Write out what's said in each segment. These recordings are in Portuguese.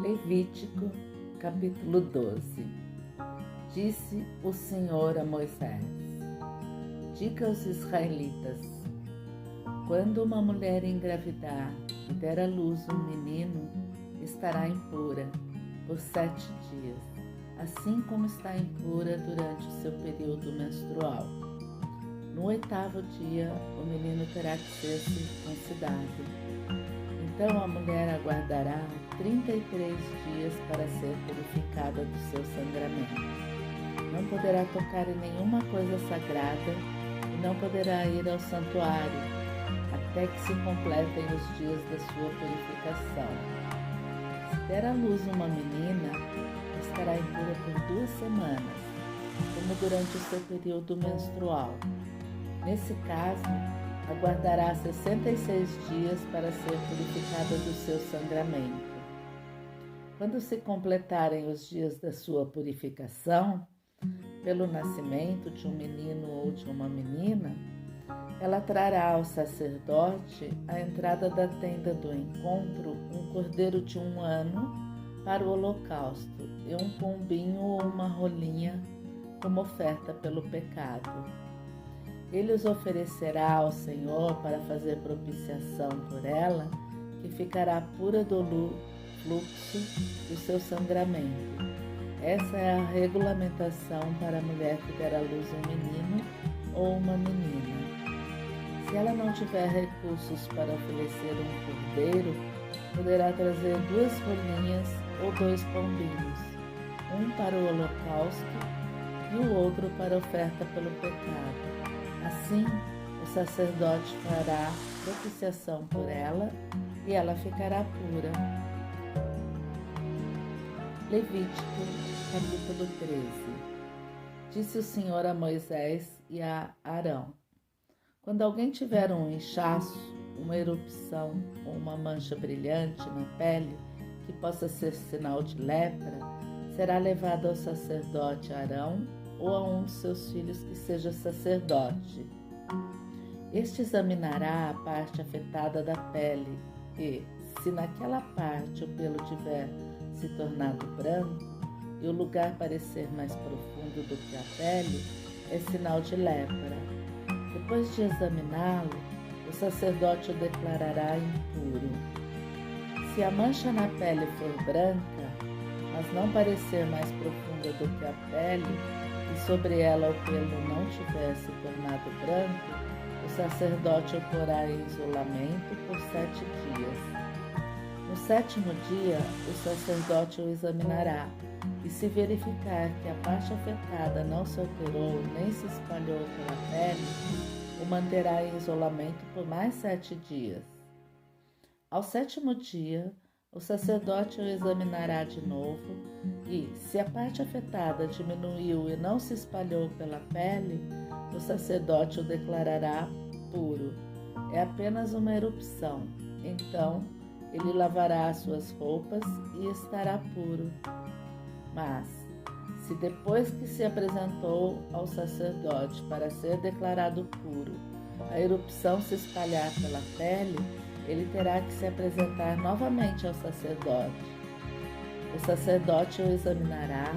Levítico, capítulo 12. Disse o Senhor a Moisés: diga aos israelitas: quando uma mulher engravidar e der à luz um menino, estará impura por 7 dias, assim como está impura durante o seu período menstrual. No 8º dia, o menino terá que ser circuncidado. Então a mulher aguardará 33 dias para ser purificada do seu sangramento. Não poderá tocar em nenhuma coisa sagrada e não poderá ir ao santuário até que se completem os dias da sua purificação. Se der à luz uma menina, estará impura por 2 semanas, como durante o seu período menstrual. Nesse caso, aguardará 66 dias para ser purificada do seu sangramento. Quando se completarem os dias da sua purificação, pelo nascimento de um menino ou de uma menina, ela trará ao sacerdote à entrada da tenda do encontro um cordeiro de 1 ano para o holocausto e um pombinho ou uma rolinha como oferta pelo pecado. Ele os oferecerá ao Senhor para fazer propiciação por ela, que ficará pura do fluxo do seu sangramento. Essa é a regulamentação para a mulher que der à luz um menino ou uma menina. Se ela não tiver recursos para oferecer um cordeiro, poderá trazer 2 rolinhas ou 2 pombinhos, um para o holocausto e o outro para a oferta pelo pecado. Assim, o sacerdote fará propiciação por ela e ela ficará pura. Levítico, capítulo 13. Disse o Senhor a Moisés e a Arão: quando alguém tiver um inchaço, uma erupção ou uma mancha brilhante na pele, que possa ser sinal de lepra, será levado ao sacerdote Arão ou a um de seus filhos que seja sacerdote. Este examinará a parte afetada da pele e, se naquela parte o pelo tiver se tornado branco e o lugar parecer mais profundo do que a pele, é sinal de lepra. Depois de examiná-lo, o sacerdote o declarará impuro. Se a mancha na pele for branca, mas não parecer mais profunda do que a pele, e sobre ela o pelo não tiver se tornado branco, o sacerdote o porá em isolamento por 7 dias. No 7º dia, o sacerdote o examinará, e se verificar que a parte afetada não se alterou nem se espalhou pela pele, o manterá em isolamento por mais 7 dias. Ao 7º dia, o sacerdote o examinará de novo e, se a parte afetada diminuiu e não se espalhou pela pele, o sacerdote o declarará puro. É apenas uma erupção. Então, ele lavará as suas roupas e estará puro. Mas, se depois que se apresentou ao sacerdote para ser declarado puro, a erupção se espalhar pela pele, ele terá que se apresentar novamente ao sacerdote. O sacerdote o examinará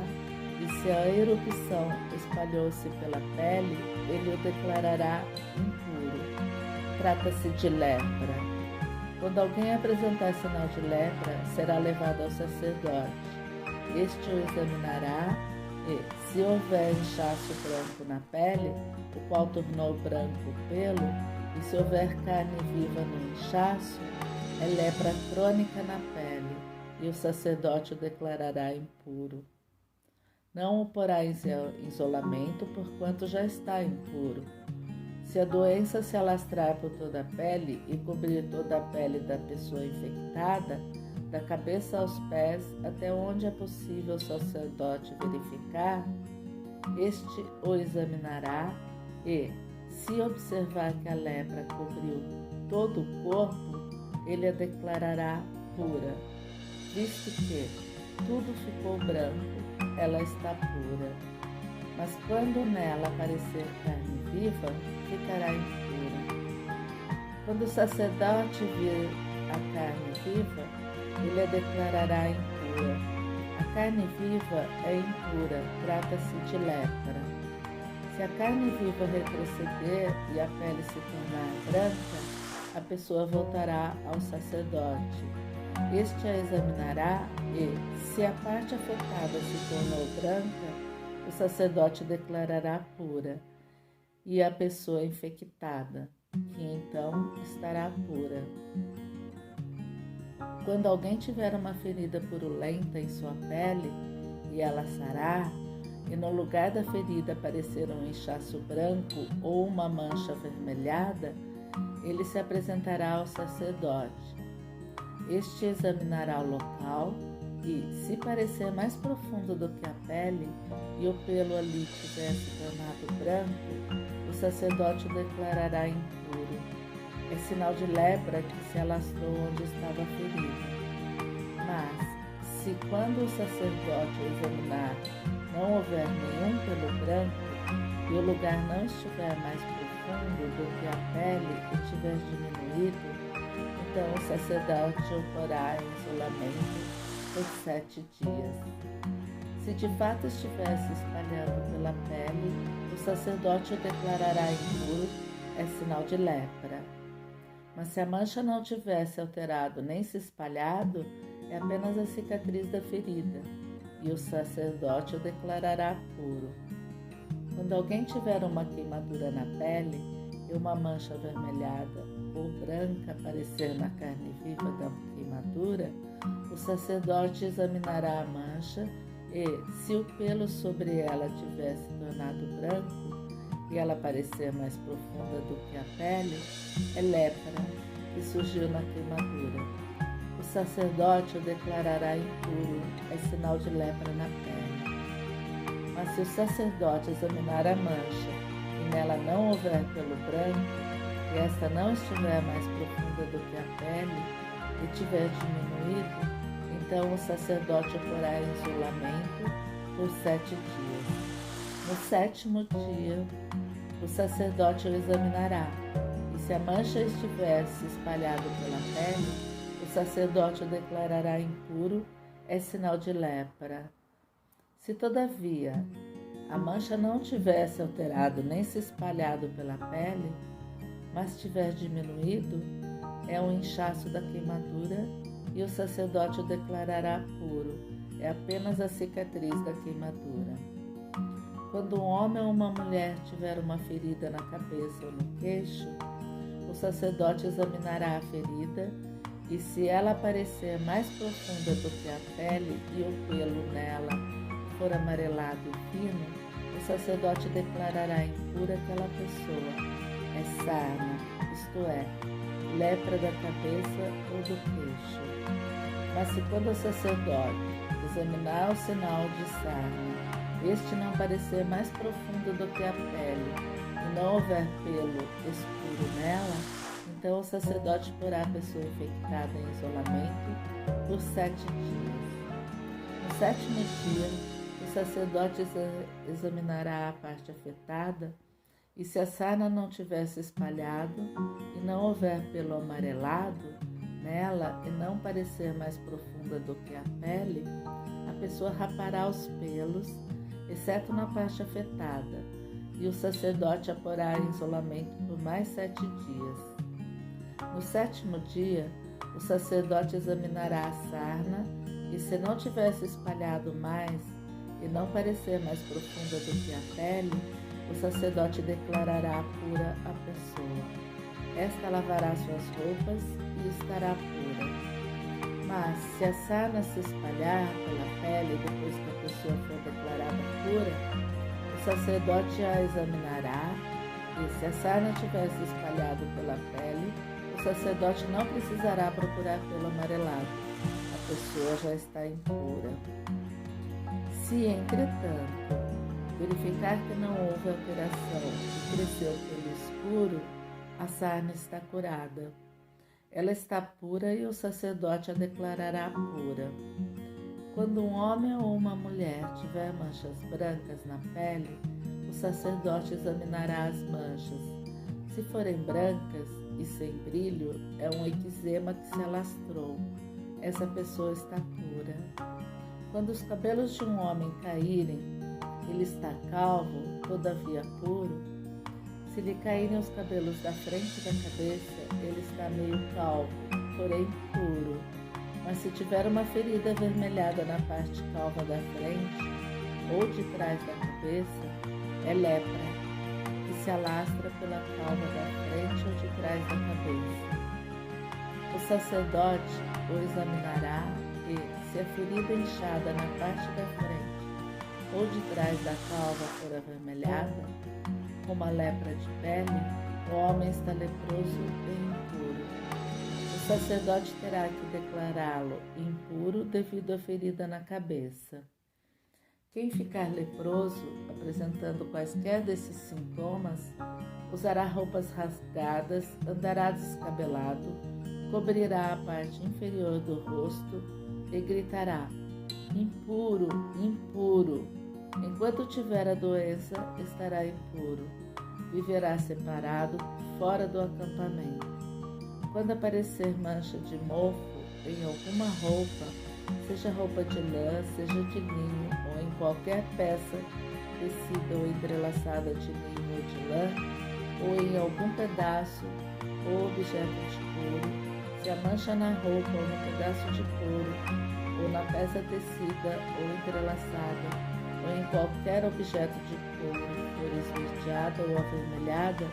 e, se a erupção espalhou-se pela pele, ele o declarará impuro. Trata-se de lepra. Quando alguém apresentar sinal de lepra, será levado ao sacerdote. Este o examinará e, se houver inchaço branco na pele, o qual tornou branco o pelo, e se houver carne viva no inchaço, é lepra crônica na pele, e o sacerdote o declarará impuro. Não o porá em isolamento, porquanto já está impuro. Se a doença se alastrar por toda a pele e cobrir toda a pele da pessoa infectada, da cabeça aos pés, até onde é possível o sacerdote verificar, este o examinará e, se observar que a lepra cobriu todo o corpo, ele a declarará pura. Visto que tudo ficou branco, ela está pura. Mas quando nela aparecer carne viva, ficará impura. Quando o sacerdote vir a carne viva, ele a declarará impura. pessoa. A carne viva é impura, trata-se de lepra. Se a carne viva retroceder e a pele se tornar branca, a pessoa voltará ao sacerdote. Este a examinará e, se a parte afetada se tornou branca, o sacerdote declarará pura, e a pessoa infectada, que então estará pura. Quando alguém tiver uma ferida purulenta em sua pele e ela sarar, e no lugar da ferida aparecer um inchaço branco ou uma mancha avermelhada, ele se apresentará ao sacerdote. Este examinará o local e, se parecer mais profundo do que a pele e o pelo ali tiver se tornado branco, o sacerdote o declarará impuro. É sinal de lepra que se alastrou onde estava a ferida. Mas, se quando o sacerdote o examinar não houver nenhum pelo branco e o lugar não estiver mais profundo do que a pele e tiver diminuído, então o sacerdote o porá em isolamento por 7 dias. Se de fato estiver se espalhando pela pele, o sacerdote o declarará impuro, é sinal de lepra. Mas se a mancha não tivesse alterado nem se espalhado, é apenas a cicatriz da ferida, e o sacerdote o declarará puro. Quando alguém tiver uma queimadura na pele e uma mancha avermelhada ou branca aparecer na carne viva da queimadura, o sacerdote examinará a mancha e, se o pelo sobre ela tiver se tornado branco e ela parecer mais profunda do que a pele, é lepra que surgiu na queimadura. O sacerdote o declarará impuro, é sinal de lepra na pele. Mas se o sacerdote examinar a mancha e nela não houver pelo branco, e esta não estiver mais profunda do que a pele e tiver diminuído, então o sacerdote o porá em isolamento por 7 dias. No 7º dia, o sacerdote o examinará, e se a mancha estiver se espalhada pela pele, o sacerdote o declarará impuro, é sinal de lepra. Se, todavia, a mancha não tivesse alterado nem se espalhado pela pele, mas tiver diminuído, é um inchaço da queimadura e o sacerdote o declarará puro, é apenas a cicatriz da queimadura. Quando um homem ou uma mulher tiver uma ferida na cabeça ou no queixo, o sacerdote examinará a ferida e, se ela parecer mais profunda do que a pele e o pelo nela for amarelado e fino, o sacerdote declarará impura aquela pessoa. É sarna, isto é, lepra da cabeça ou do queixo. Mas se quando o sacerdote examinar o sinal de sarna, este não parecer mais profundo do que a pele e não houver pelo escuro nela, então o sacerdote porá a pessoa infectada em isolamento por 7 dias. No 7º dia, o sacerdote examinará a parte afetada, e se a sarna não tiver se espalhado e não houver pelo amarelado nela e não parecer mais profunda do que a pele, a pessoa rapará os pelos, exceto na parte afetada, e o sacerdote a porá em isolamento por mais 7 dias. No 7º dia, o sacerdote examinará a sarna, e se não tiver se espalhado mais e não parecer mais profunda do que a pele, o sacerdote declarará pura a pessoa. Esta lavará suas roupas e estará pura. Mas, se a sarna se espalhar pela pele depois que a pessoa for declarada pura, o sacerdote a examinará, e se a sarna tiver se espalhado pela pele, o sacerdote não precisará procurar pelo amarelado. A pessoa já está impura. Se, entretanto, verificar que não houve alteração e cresceu pelo escuro, a sarna está curada. Ela está pura e o sacerdote a declarará pura. Quando um homem ou uma mulher tiver manchas brancas na pele, o sacerdote examinará as manchas. Se forem brancas e sem brilho, é um eczema que se alastrou. Essa pessoa está pura. Quando os cabelos de um homem caírem, ele está calvo, todavia puro. Se lhe caírem os cabelos da frente da cabeça, ele está meio calvo, porém puro. Mas se tiver uma ferida avermelhada na parte calva da frente ou de trás da cabeça, é lepra, que se alastra pela calva da frente ou de trás da cabeça. O sacerdote o examinará e, se a ferida inchada na parte da frente ou de trás da calva for avermelhada, como a lepra de pele, o homem está leproso e impuro. O sacerdote terá que declará-lo impuro devido à ferida na cabeça. Quem ficar leproso, apresentando quaisquer desses sintomas, usará roupas rasgadas, andará descabelado, cobrirá a parte inferior do rosto e gritará: impuro, impuro. Enquanto tiver a doença, estará impuro. Viverá separado, fora do acampamento. Quando aparecer mancha de mofo em alguma roupa, seja roupa de lã, seja de linho, ou em qualquer peça, tecida ou entrelaçada de linho ou de lã, ou em algum pedaço ou objeto de couro, se a mancha na roupa ou no pedaço de couro, ou na peça tecida ou entrelaçada, ou em qualquer objeto de couro for esverdeada ou avermelhada,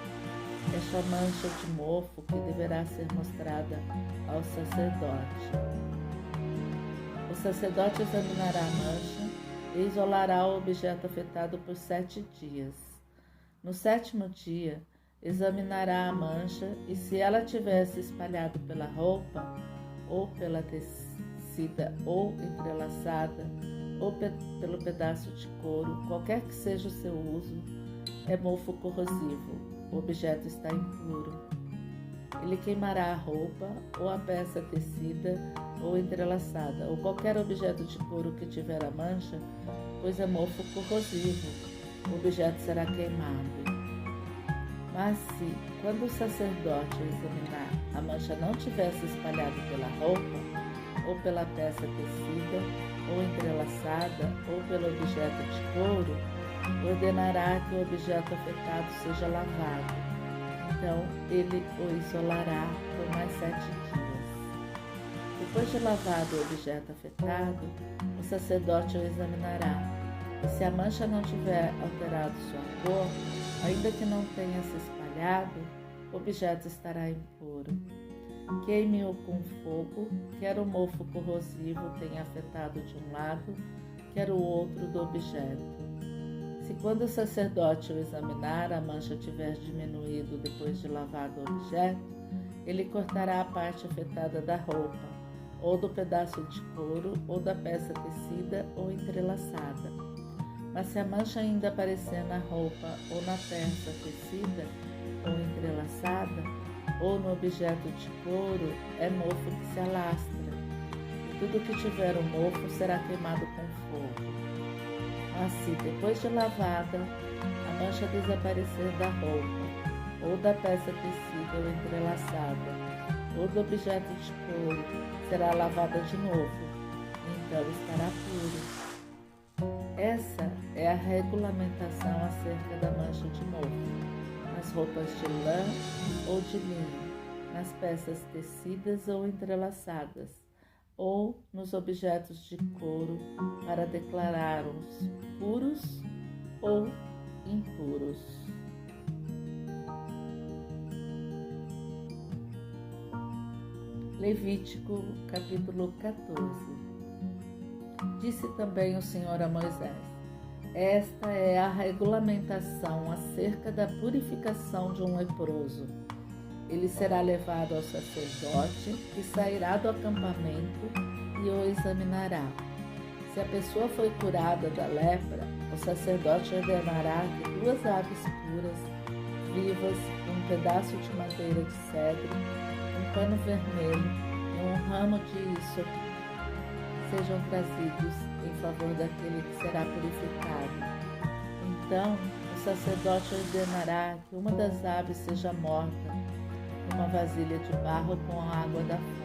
esta mancha de mofo que deverá ser mostrada ao sacerdote. O sacerdote examinará a mancha e isolará o objeto afetado por 7 dias. No 7º dia, examinará a mancha e, se ela tiver se espalhado pela roupa, ou pela tecida ou entrelaçada, ou pelo pedaço de couro, qualquer que seja o seu uso, é mofo corrosivo. O objeto está impuro. Ele queimará a roupa, ou a peça tecida ou entrelaçada, ou qualquer objeto de couro que tiver a mancha, pois é mofo corrosivo. O objeto será queimado. Mas se, quando o sacerdote o examinar, a mancha não tiver se espalhado pela roupa, ou pela peça tecida, ou entrelaçada, ou pelo objeto de couro, ordenará que o objeto afetado seja lavado. Então, ele o isolará por mais 7 dias. Depois de lavado o objeto afetado, o sacerdote o examinará. E se a mancha não tiver alterado sua cor, ainda que não tenha se espalhado, o objeto estará impuro. Queime-o com fogo, quer o mofo corrosivo tenha afetado de um lado, quer o outro do objeto. Se quando o sacerdote o examinar, a mancha tiver diminuído depois de lavado o objeto, ele cortará a parte afetada da roupa, ou do pedaço de couro, ou da peça tecida ou entrelaçada. Mas se a mancha ainda aparecer na roupa, ou na peça tecida ou entrelaçada, ou no objeto de couro, é mofo que se alastra, e tudo que tiver o mofo será queimado com fogo. Mas se, depois de lavada, a mancha desaparecer da roupa, ou da peça tecida ou entrelaçada, ou do objeto de couro, será lavada de novo, então estará puro. Essa é a regulamentação acerca da mancha de mofo, nas roupas de lã ou de linho, nas peças tecidas ou entrelaçadas, ou nos objetos de couro, para declará-los puros ou impuros. Levítico, capítulo 14. Disse também o Senhor a Moisés: esta é a regulamentação acerca da purificação de um leproso. Ele será levado ao sacerdote, que sairá do acampamento e o examinará. Se a pessoa foi curada da lepra, o sacerdote ordenará que 2 aves puras, vivas, um pedaço de madeira de cedro, um pano vermelho e um ramo de ísopo sejam trazidos em favor daquele que será purificado. Então, o sacerdote ordenará que uma das aves seja morta numa vasilha de barro com a água da fonte.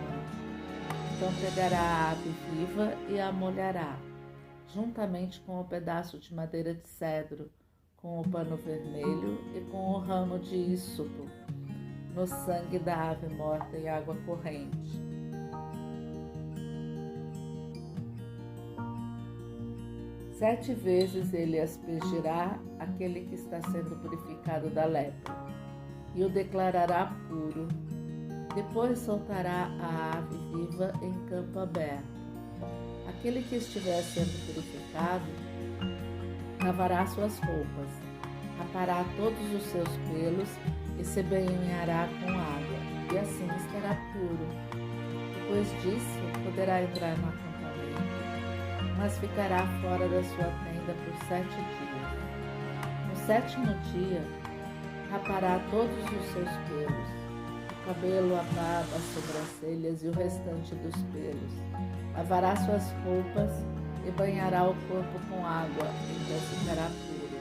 Então pegará a ave viva e a molhará. juntamente com o pedaço de madeira de cedro, com o pano vermelho e com o ramo de ísopo, no sangue da ave morta e água corrente. Sete vezes ele aspergirá aquele que está sendo purificado da lepra, e o declarará puro. Depois soltará a ave viva em campo aberto. Aquele que estiver sendo purificado lavará suas roupas, rapará todos os seus pelos e se banhará com água, e assim estará puro. Depois disso, poderá entrar no acampamento, mas ficará fora da sua tenda por 7 dias. No 7º dia, rapará todos os seus pelos, o cabelo, a barba, as sobrancelhas e o restante dos pelos. Lavará suas roupas e banhará o corpo com água, então ficará puro.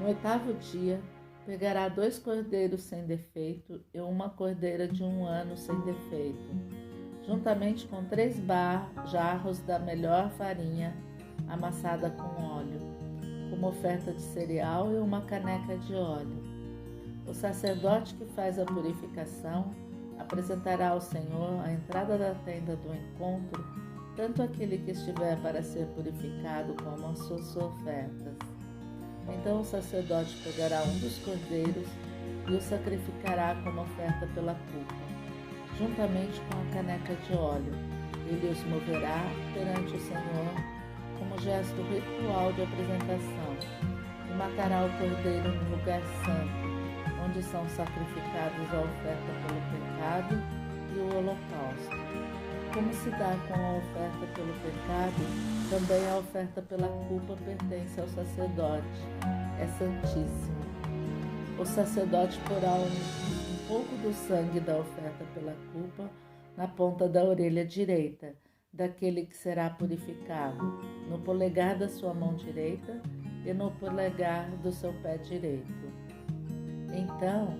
No 8º dia, pegará 2 cordeiros sem defeito e uma cordeira de 1 ano sem defeito, juntamente com 3 jarros da melhor farinha amassada com óleo, como oferta de cereal, e uma caneca de óleo. O sacerdote que faz a purificação apresentará ao Senhor à entrada da tenda do encontro tanto aquele que estiver para ser purificado como as suas ofertas. Então o sacerdote pegará um dos cordeiros e o sacrificará como oferta pela culpa, juntamente com a caneca de óleo. Ele os moverá perante o Senhor como gesto ritual de apresentação e matará o cordeiro no lugar santo, onde são sacrificados a oferta pelo pecado e o holocausto. Como se dá com a oferta pelo pecado, também a oferta pela culpa pertence ao sacerdote. É santíssimo. O sacerdote porá um pouco do sangue da oferta pela culpa na ponta da orelha direita daquele que será purificado, no polegar da sua mão direita e no polegar do seu pé direito. Então,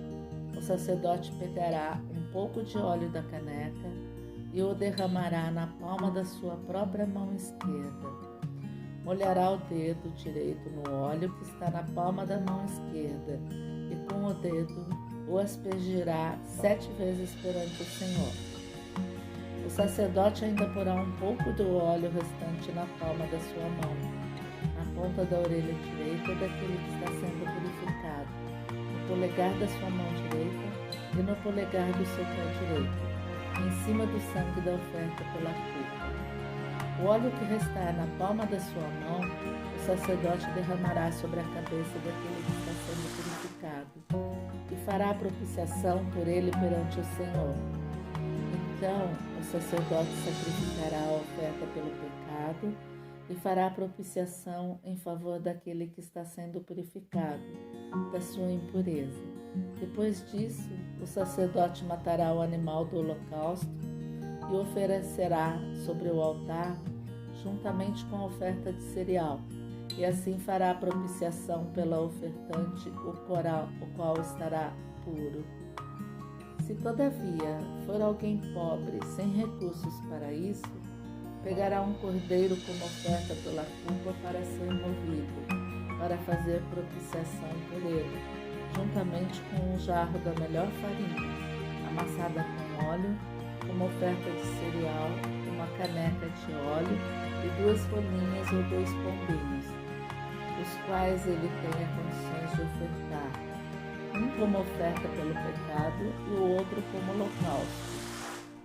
o sacerdote pegará um pouco de óleo da caneca e o derramará na palma da sua própria mão esquerda. Molhará o dedo direito no óleo que está na palma da mão esquerda e com o dedo o aspergirá 7 vezes perante o Senhor. O sacerdote ainda porá um pouco do óleo restante na palma da sua mão, na ponta da orelha direita daquele que está sendo purificado, no polegar da sua mão direita e no polegar do seu pé direito, em cima do sangue da oferta pela culpa. O óleo que restar na palma da sua mão, o sacerdote derramará sobre a cabeça daquele que está sendo purificado e fará a propiciação por ele perante o Senhor. Então, o sacerdote sacrificará a oferta pelo pecado e fará a propiciação em favor daquele que está sendo purificado da sua impureza. Depois disso, o sacerdote matará o animal do holocausto e o oferecerá sobre o altar, juntamente com a oferta de cereal, e assim fará a propiciação pela ofertante, o qual estará puro. Se todavia for alguém pobre, sem recursos para isso, pegará um cordeiro como oferta pela culpa para ser movido, para fazer propiciação por ele, juntamente com um jarro da melhor farinha, amassada com óleo, como oferta de cereal, uma caneca de óleo e 2 folhinhas ou 2 pombinhos, os quais ele tenha condições de ofertar, um como oferta pelo pecado e o outro como holocausto.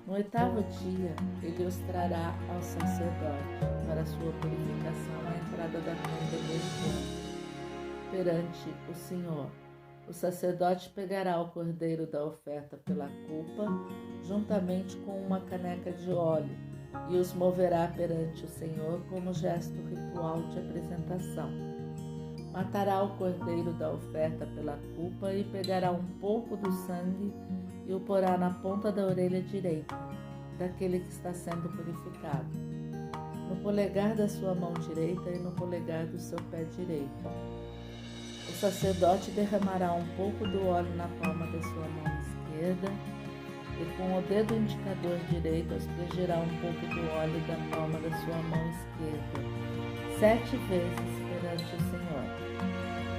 No 8º dia, ele os trará ao sacerdote para sua purificação à entrada da tenda do encontro, perante o Senhor. O sacerdote pegará o cordeiro da oferta pela culpa, juntamente com uma caneca de óleo, e os moverá perante o Senhor como gesto ritual de apresentação. Matará o cordeiro da oferta pela culpa e pegará um pouco do sangue e o porá na ponta da orelha direita daquele que está sendo purificado, no polegar da sua mão direita e no polegar do seu pé direito. O sacerdote derramará um pouco do óleo na palma da sua mão esquerda e com o dedo indicador direito aspergirá um pouco do óleo da palma da sua mão esquerda, 7 vezes perante o Senhor.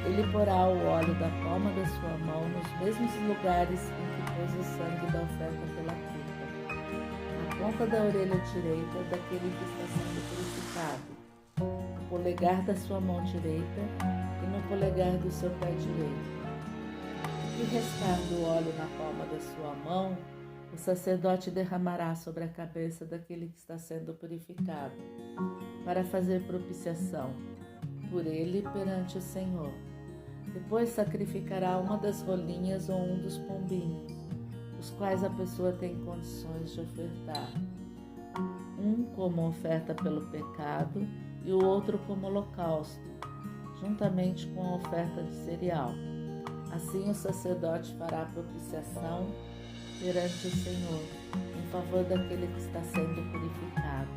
Ele porá o óleo da palma da sua mão nos mesmos lugares em que pôs o sangue da oferta pela culpa, na ponta da orelha direita daquele que está sendo purificado, no polegar da sua mão direita e no polegar do seu pé direito. O que restar do óleo na palma da sua mão, o sacerdote derramará sobre a cabeça daquele que está sendo purificado, para fazer propiciação por ele perante o Senhor. Depois sacrificará uma das rolinhas ou um dos pombinhos, os quais a pessoa tem condições de ofertar, um como oferta pelo pecado e o outro como holocausto, juntamente com a oferta de cereal. Assim o sacerdote fará propiciação perante o Senhor, em favor daquele que está sendo purificado.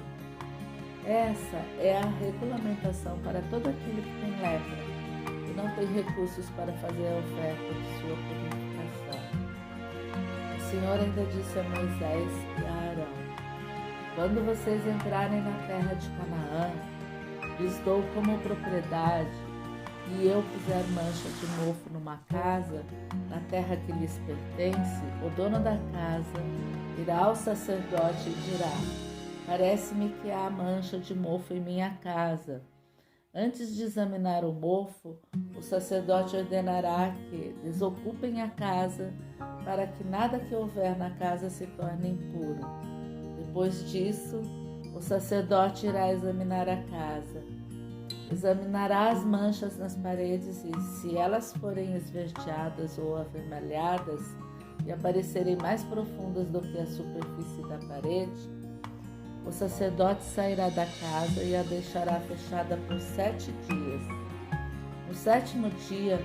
Essa é a regulamentação para todo aquele que tem lepra e não tem recursos para fazer a oferta de sua purificação. O Senhor ainda disse a Moisés e a Arão: quando vocês entrarem na terra de Canaã, lhes dou como propriedade, e eu puser mancha de mofo numa casa, na terra que lhes pertence, o dono da casa irá ao sacerdote e dirá: parece-me que há mancha de mofo em minha casa. Antes de examinar o mofo, o sacerdote ordenará que desocupem a casa, para que nada que houver na casa se torne impuro. Depois disso, o sacerdote irá examinar a casa. Examinará as manchas nas paredes e, se elas forem esverdeadas ou avermelhadas e aparecerem mais profundas do que a superfície da parede, o sacerdote sairá da casa e a deixará fechada por 7 dias. No 7º dia,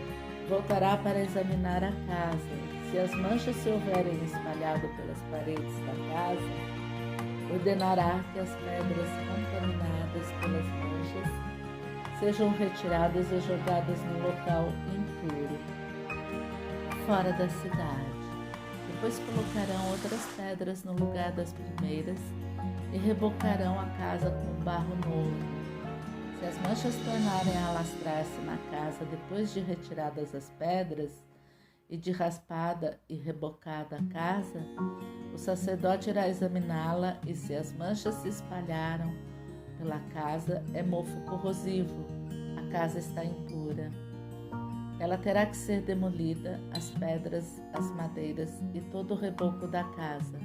voltará para examinar a casa. Se as manchas se houverem espalhado pelas paredes da casa, ordenará que as pedras contaminadas pelas manchas sejam retiradas e jogadas no local impuro, fora da cidade. Depois colocarão outras pedras no lugar das primeiras e rebocarão a casa com barro novo. Se as manchas tornarem a alastrar-se na casa depois de retiradas as pedras e de raspada e rebocada a casa, o sacerdote irá examiná-la e, se as manchas se espalharam pela casa, é mofo corrosivo, a casa está impura. Ela terá que ser demolida, as pedras, as madeiras e todo o reboco da casa.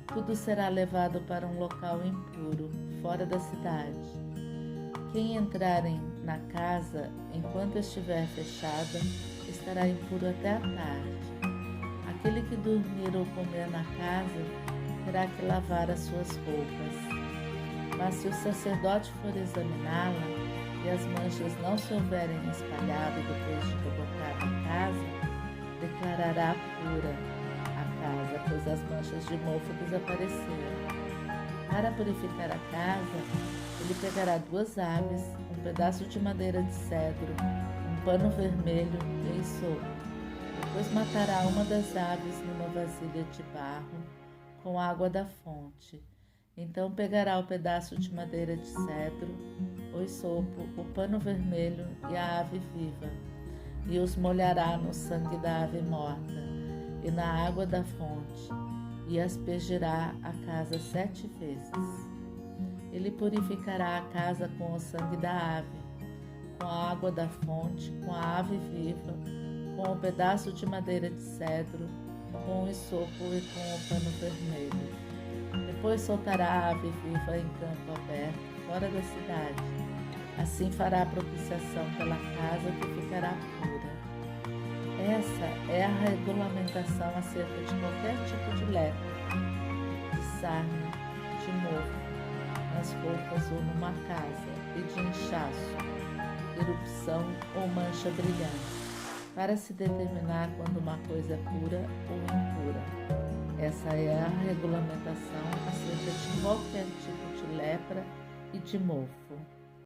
Tudo será levado para um local impuro, fora da cidade. Quem entrarem na casa enquanto estiver fechada, estará impuro até a tarde. Aquele que dormir ou comer na casa terá que lavar as suas roupas. Mas se o sacerdote for examiná-la e as manchas não se houverem espalhado depois de rebocar a casa, declarará pura a casa, pois as manchas de mofo desapareceram. Para purificar a casa, ele pegará 2 aves, um pedaço de madeira de cedro, um pano vermelho e isopo. Depois matará uma das aves numa vasilha de barro com água da fonte. Então pegará o pedaço de madeira de cedro, o isopo, o pano vermelho e a ave viva, e os molhará no sangue da ave morta e na água da fonte, e aspergirá a casa 7 vezes. Ele purificará a casa com o sangue da ave, com a água da fonte, com a ave viva, com o pedaço de madeira de cedro, com o isopo e com o pano vermelho. Depois soltará a ave viva em campo aberto, fora da cidade. Assim fará a propiciação pela casa que ficará pura. Essa é a regulamentação acerca de qualquer tipo de lepra, de sarna, de mofo, nas roupas ou numa casa, e de inchaço, erupção ou mancha brilhante, para se determinar quando uma coisa é pura ou impura. Essa é a regulamentação acerca de qualquer tipo de lepra e de mofo.